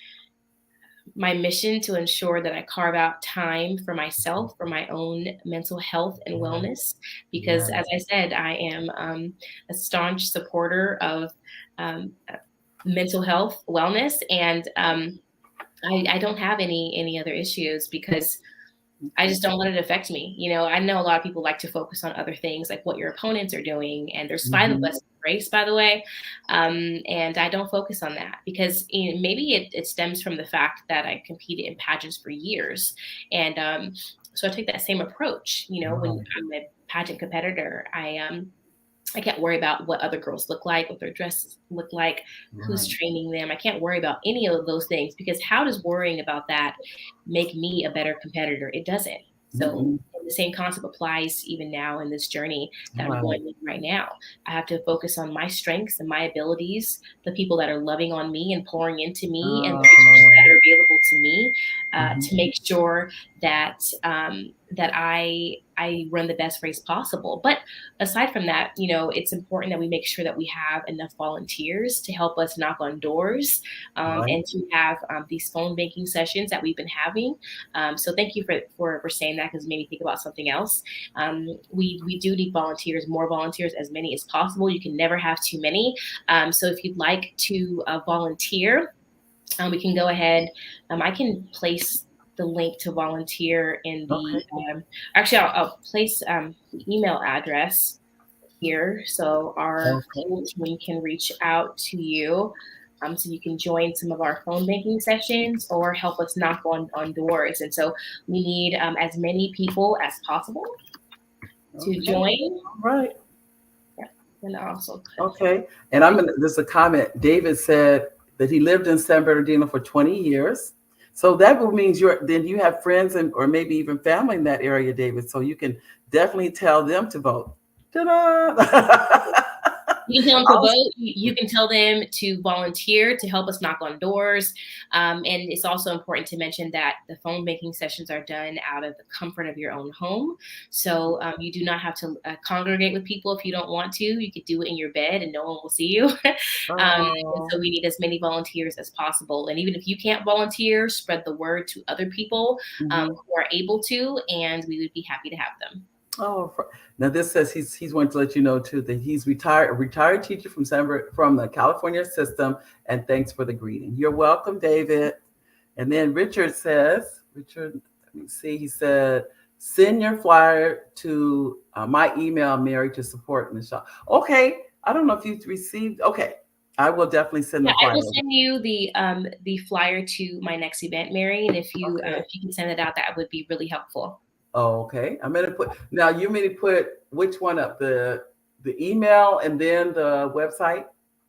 my mission to ensure that I carve out time for myself, for my own mental health and wellness, because as I said, I am a staunch supporter of mental health, wellness, and I don't have any other issues because I just don't let it affect me. I know a lot of people like to focus on other things, like what your opponents are doing, and there's 5 of us in the race, by the way. And I don't focus on that because maybe it stems from the fact that I competed in pageants for years. And so I take that same approach, when I'm a pageant competitor, I can't worry about what other girls look like, what their dresses look like, who's training them. I can't worry about any of those things because how does worrying about that make me a better competitor? It doesn't. So the same concept applies even now in this journey that I'm going in right now. I have to focus on my strengths and my abilities, the people that are loving on me and pouring into me, and the resources that are available to me to make sure that that I run the best race possible. But aside from that, it's important that we make sure that we have enough volunteers to help us knock on doors and to have these phone banking sessions that we've been having. So thank you for saying that, because it made me think about something else. We do need volunteers, more volunteers, as many as possible. You can never have too many. So if you'd like to volunteer, we can go ahead. I can place the link to volunteer in the, actually I'll place the email address here, so our whole team can reach out to you, so you can join some of our phone banking sessions or help us knock on doors. And so we need as many people as possible to join. All right. Yeah. And also. And there's a comment. David said that he lived in San Bernardino for 20 years. So that means you have friends or maybe even family in that area, David. So you can definitely tell them to vote. Ta-da! You can tell them to vote. You can tell them to volunteer to help us knock on doors. And it's also important to mention that the phone banking sessions are done out of the comfort of your own home. So you do not have to congregate with people if you don't want to. You could do it in your bed and no one will see you. And so we need as many volunteers as possible. And even if you can't volunteer, spread the word to other people who are able to, and we would be happy to have them. Oh, now this says he's wanting to let you know too that he's a retired teacher from the California system, and thanks for the greeting. You're welcome, David. And then Richard, let me see, he said, send your flyer to my email, Mary, to support Michelle. Okay, I don't know if you've received. Okay, I will definitely send the flyer. I will send you the flyer to my next event, Mary, and if you can send it out, that would be really helpful. Oh, okay. I'm going to put, now you may put which one up, the email and then the website?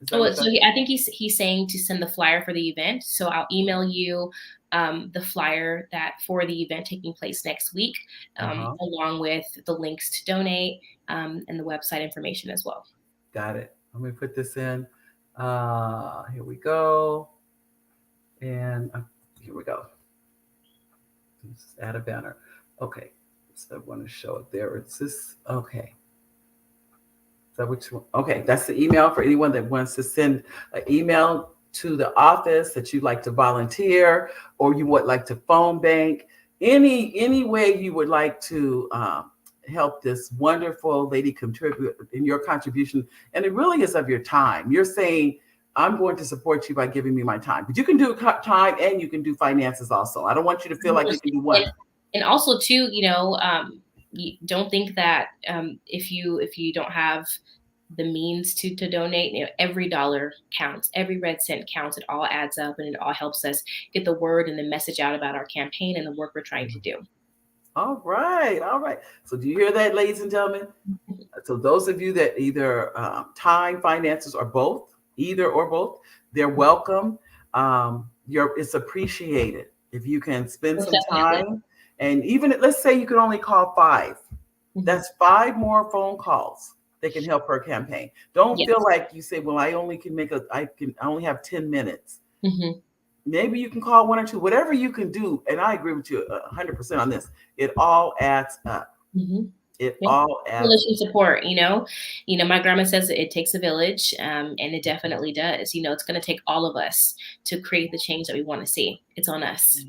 So I think he's saying to send the flyer for the event. So I'll email you the flyer for the event taking place next week, along with the links to donate and the website information as well. Got it. Let me put this in. Here we go. And here we go. Just add a banner. Okay, so I want to show it there. It's this. Okay. So which one? Okay, that's the email for anyone that wants to send an email to the office that you'd like to volunteer, or you would like to phone bank. Any way you would like to help this wonderful lady contribute in your contribution, and it really is of your time. You're saying, I'm going to support you by giving me my time, but you can do time and you can do finances also. I don't want you to feel like you can do one. And also too, you don't think that if you don't have the means to donate, every dollar counts, every red cent counts. It all adds up, and it all helps us get the word and the message out about our campaign and the work we're trying to do. All right. So do you hear that, ladies and gentlemen? So those of you that either time, finances, or both, either or both, they're welcome. It's appreciated if you can spend some time. And even let's say you can only call 5. That's 5 more phone calls that can help her campaign. Don't feel like you say, well, I only have 10 minutes. Maybe you can call 1 or 2, whatever you can do. And I agree with you 100% on this. It all adds up. It all adds village and support, my grandma says it takes a village, and it definitely does. It's going to take all of us to create the change that we want to see. It's on us.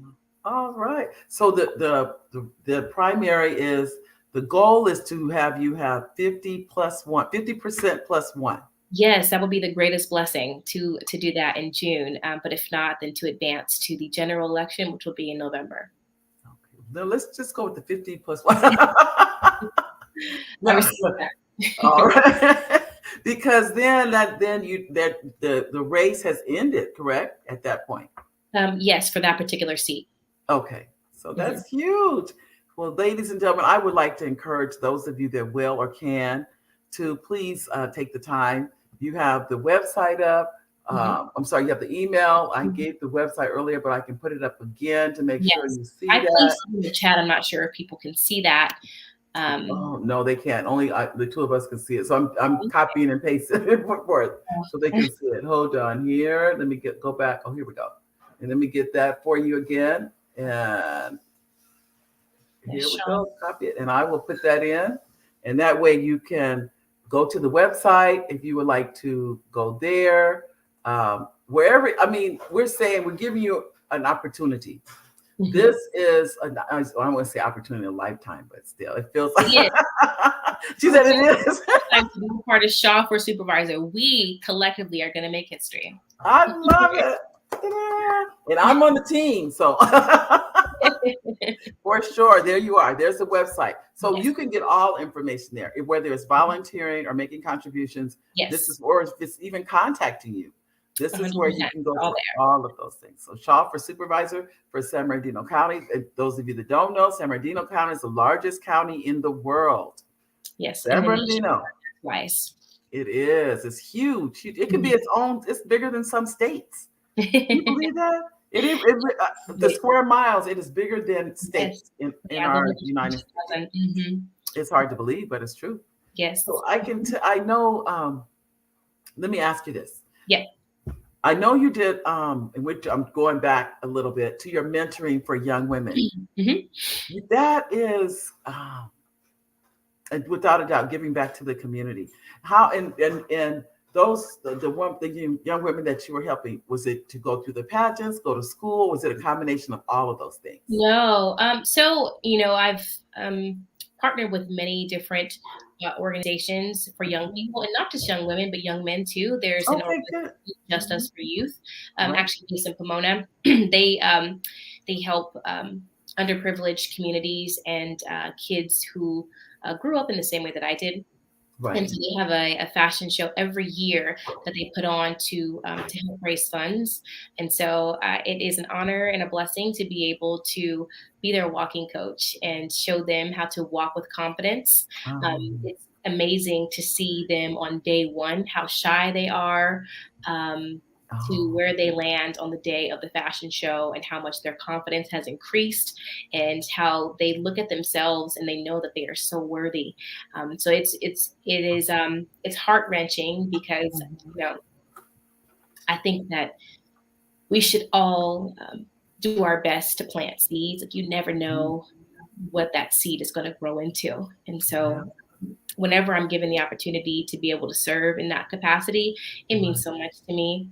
All right. So the primary is, the goal is to have 50% plus 1. Yes, that would be the greatest blessing to do that in June. But if not, then to advance to the general election, which will be in November. Okay. Now let's just go with the 50 plus 1. All right. Because then the race has ended, correct? At that point. Yes, for that particular seat. Okay, so that's huge. Well, ladies and gentlemen, I would like to encourage those of you that will or can to please take the time. You have the website up. I'm sorry, you have the email. I gave the website earlier, but I can put it up again to make sure you see that. I placed it in the chat. I'm not sure if people can see that. Oh, no, they can't. Only the 2 of us can see it. So I'm copying and pasting it for it so they can see it. Hold on here. Let me go back. Oh, here we go. And let me get that for you again. And here we DeShawn. go. Copy it. And I will put that in. And that way you can go to the website if you would like to go there. Wherever, I mean, we're saying we're giving you an opportunity. This is, I don't want to say opportunity of a lifetime, but still, it feels like. She said it is. I'm to be part of Shaw for Supervisor. We collectively are going to make history. I love it. And I'm on the team, so for sure. There you are. There's the website. So you can get all information there, whether it's volunteering or making contributions. This is, or if it's even contacting you. This is where you can go for all of those things. So Shaw for Supervisor for San Bernardino County. And those of you that don't know, San Bernardino County is the largest county in the world. Yes. San Bernardino. Twice. It is. It's huge. It could be its own. It's bigger than some states. Can you believe that? It is. The square miles, it is bigger than states in our United States. It's hard to believe, but it's true. Yes. So I know, let me ask you this. Yeah. I know you did, in which I'm going back a little bit to your mentoring for young women. That is, without a doubt, giving back to the community. How and those the young women that you were helping, was it to go through the pageants, go to school? Was it a combination of all of those things? No. So I've partnered with many different organizations for young people, and not just young women, but young men too. There's an organization, Just Us for Youth, actually based in Pomona. They help underprivileged communities and kids who grew up in the same way that I did. Right. And so they have a fashion show every year that they put on to help raise funds. And so it is an honor and a blessing to be able to be their walking coach and show them how to walk with confidence. It's amazing to see them on day one, how shy they are, to where they land on the day of the fashion show, and how much their confidence has increased, and how they look at themselves and they know that they are so worthy. So it's heart-wrenching, because I think that we should all do our best to plant seeds. Like, you never know what that seed is going to grow into. And so whenever I'm given the opportunity to be able to serve in that capacity, it means so much to me,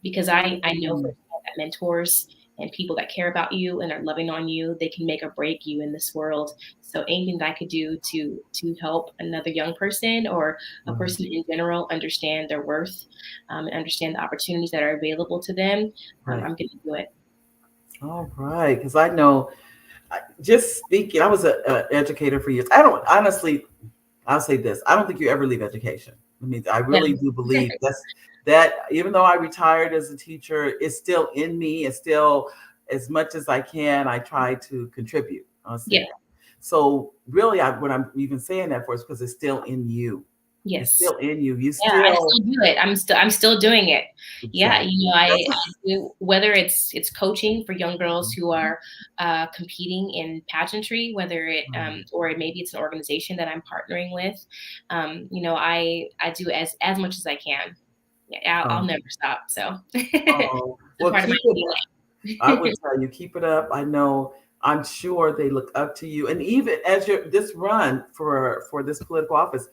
because I know that mentors and people that care about you and are loving on you, they can make or break you in this world. So anything that I could do to help another young person or a person in general understand their worth, and understand the opportunities that are available to them, I'm going to do it. All right. Because I know, just speaking, I was an educator for years. I don't, honestly, I'll say this: I don't think you ever leave education. I mean, I really do believe that even though I retired as a teacher, it's still in me. It's still, as much as I can, I try to contribute. So really, what I'm even saying that for is because it's still in you. Yes, it's still in you. You still, I still do it. I'm still doing it. Exactly. Yeah, I do, whether it's coaching for young girls who are competing in pageantry, whether it or maybe it's an organization that I'm partnering with. I do as much as I can. Yeah, I'll never stop. So, well, keep it up. I would tell you, keep it up. I know. I'm sure they look up to you, and even as this run for this political office,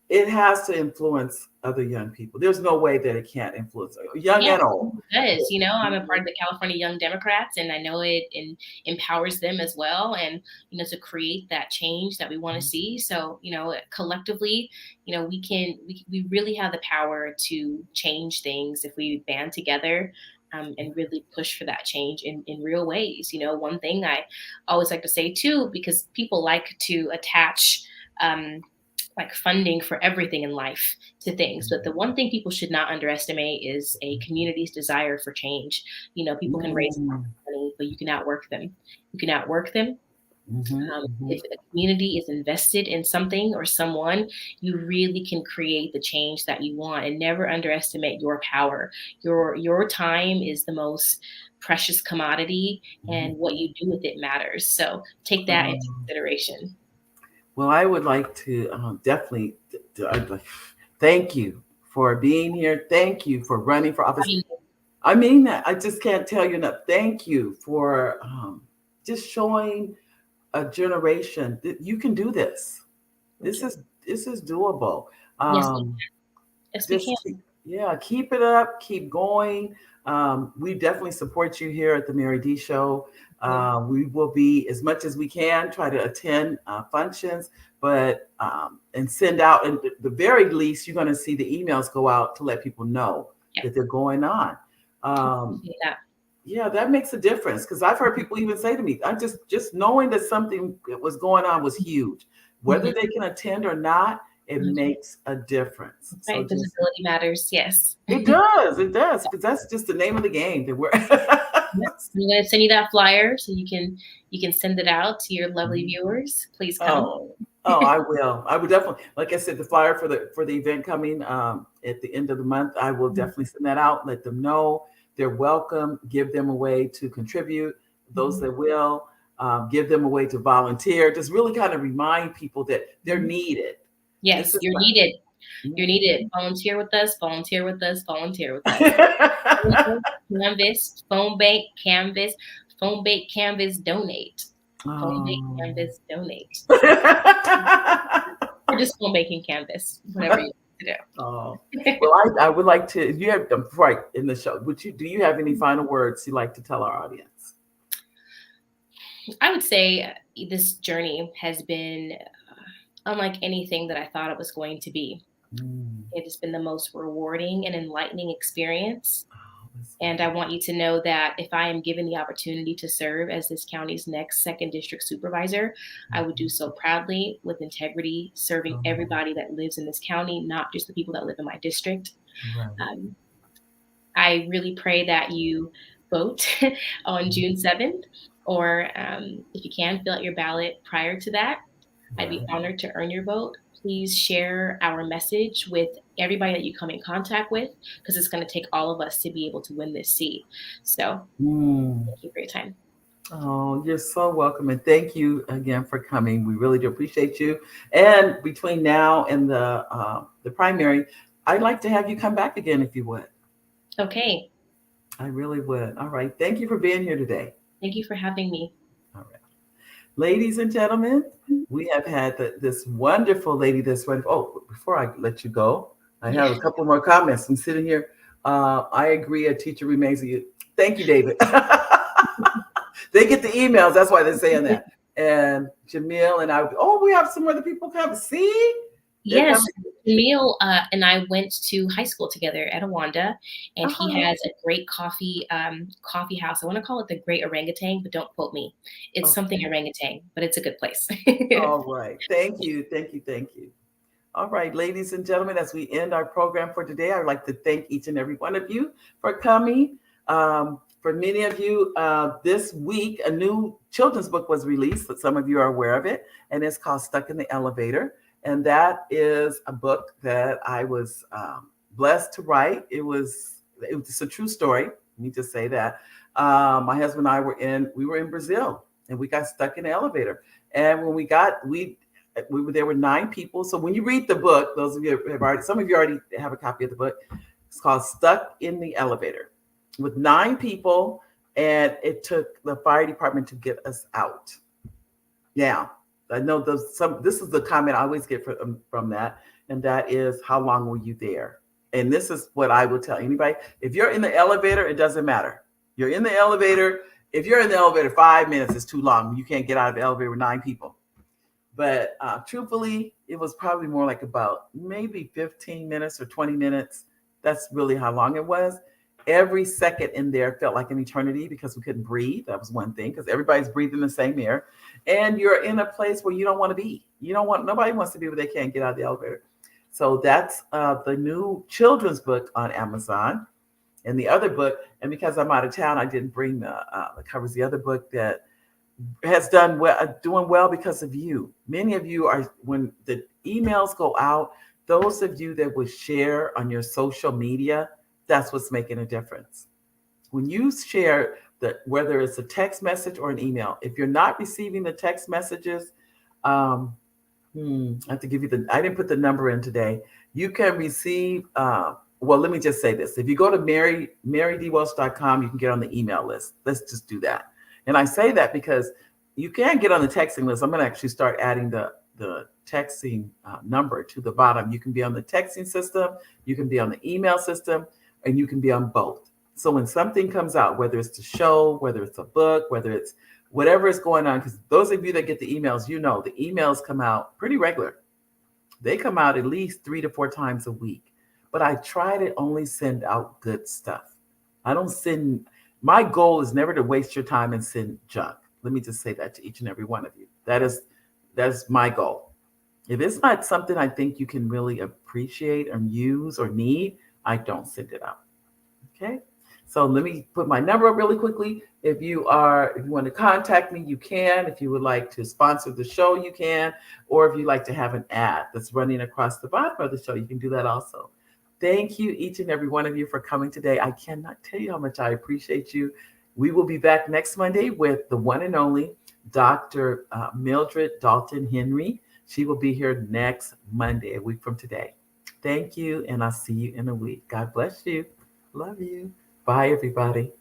it has to influence other young people. There's no way that it can't influence young and old. It does. I'm a part of the California Young Democrats, and I know it empowers them as well, and to create that change that we want to see. So collectively, we really have the power to change things if we band together. And really push for that change in real ways. One thing I always like to say too, because people like to attach like funding for everything in life to things, but the one thing people should not underestimate is a community's desire for change. People can raise money, but you can outwork them. If a community is invested in something or someone, you really can create the change that you want, and never underestimate your power. Your time is the most precious commodity, and what you do with it matters. So take that into consideration. Well, I would like to definitely thank you for being here. Thank you for running for office. I mean that. I just can't tell you enough. Thank you for just showing a generation that you can do this. Thank you. This is doable. Yes, Um, yes, we can. just keep it up, keep going. We definitely support you here at the Mary D Show. We will be, as much as we can, try to attend functions, but and send out. And the very least, you're going to see the emails go out to let people know Yeah. that they're going on. That. Yeah, that makes a difference, because I've heard people even say to me, I just knowing that something was going on was huge. Whether they can attend or not, it makes a difference. Right, So just visibility matters. Yes. it does, because that's just the name of the game that we're. I'm going to send you that flyer so you can send it out to your lovely viewers. Please come. Oh, I will. I would definitely, like I said, the flyer for the event coming at the end of the month. I will definitely send that out. Let them know they're welcome. Give them a way to contribute. Those that will, give them a way to volunteer. Just really kind of remind people that they're needed. Yes, you're needed. You're needed. Volunteer with us. Volunteer with us. Volunteer with us. Canvas, phone bank, Canvas, phone bank, Canvas, donate. Phone bank, Canvas, donate. Or just phone banking Canvas, whatever you want to do. Well, I would like to. You have right in the show. Do you have any final words you'd like to tell our audience? I would say this journey has been unlike anything that I thought it was going to be. It has been the most rewarding and enlightening experience. And I want you to know that if I am given the opportunity to serve as this county's next 2nd District Supervisor, I would do so proudly, with integrity, serving everybody that lives in this county, not just the people that live in my district. I really pray that you vote on June 7th, or if you can, fill out your ballot prior to that. I'd be honored to earn your vote. Please share our message with everybody that you come in contact with, because it's going to take all of us to be able to win this seat. So thank you for your time. Oh, you're so welcome. And thank you again for coming. We really do appreciate you. And between now and the primary, I'd like to have you come back again if you would. Okay. I really would. All right. Thank you for being here today. Thank you for having me. All right. Ladies and gentlemen, we have had this wonderful lady that's wonderful. Oh, before I let you go, I have a couple more comments. I'm sitting here. I agree. A teacher remains a. Thank you, David. They get the emails. That's why they're saying that. And Jamil and I. Oh, we have some other people come. See? Yes, Jamil and I went to high school together at Awanda, and he has a great coffee house. I want to call it the Great Orangutan, but don't quote me. It's something orangutan, but it's a good place. All right. Thank you. Thank you. Thank you. All right, ladies and gentlemen, as we end our program for today, I would like to thank each and every one of you for coming. For many of you, this week, a new children's book was released, but some of you are aware of it, and it's called Stuck in the Elevator. And that is a book that I was blessed to write. It's a true story. Let me just say that. My husband and I were in Brazil, and we got stuck in the elevator. And when there were 9 people. So when you read the book, those of you some of you already have a copy of the book. It's called Stuck in the Elevator, with 9 people, and it took the fire department to get us out. Now, I know this is the comment I always get from that, and that is, how long were you there? And this is what I will tell anybody. If you're in the elevator, it doesn't matter. You're in the elevator. If you're in the elevator 5 minutes, it's too long. You can't get out of the elevator with 9 people. But truthfully, it was probably more like about maybe 15 minutes or 20 minutes. That's really how long it was. Every second in there felt like an eternity, because we couldn't breathe. That was one thing, because everybody's breathing the same air. And you're in a place where you don't want to be. Nobody wants to be where they can't get out of the elevator. So that's the new children's book on Amazon. And the other book, and because I'm out of town, I didn't bring the covers. The other book that has doing well because of you. Many of you are, when the emails go out, those of you that would share on your social media, that's what's making a difference. When you share whether it's a text message or an email, if you're not receiving the text messages, I have to give you I didn't put the number in today. You can receive well, let me just say this. If you go to marydwelch.com, you can get on the email list. Let's just do that. And I say that because you can get on the texting list. I'm going to actually start adding the texting number to the bottom. You can be on the texting system, you can be on the email system, and you can be on both. So when something comes out, whether it's the show, whether it's a book, whether it's whatever is going on, because those of you that get the emails, you know the emails come out pretty regular. They come out at least 3 to 4 times a week. But I try to only send out good stuff. I don't send, my goal is never to waste your time and send junk. Let me just say that to each and every one of you. That's my goal. If it's not something I think you can really appreciate or use or need, I don't send it out. Okay. So let me put my number up really quickly. If you want to contact me, you can. If you would like to sponsor the show, you can. Or if you'd like to have an ad that's running across the bottom of the show, you can do that also. Thank you, each and every one of you, for coming today. I cannot tell you how much I appreciate you. We will be back next Monday with the one and only Dr. Mildred Dalton Henry. She will be here next Monday, a week from today. Thank you, and I'll see you in a week. God bless you. Love you. Bye, everybody.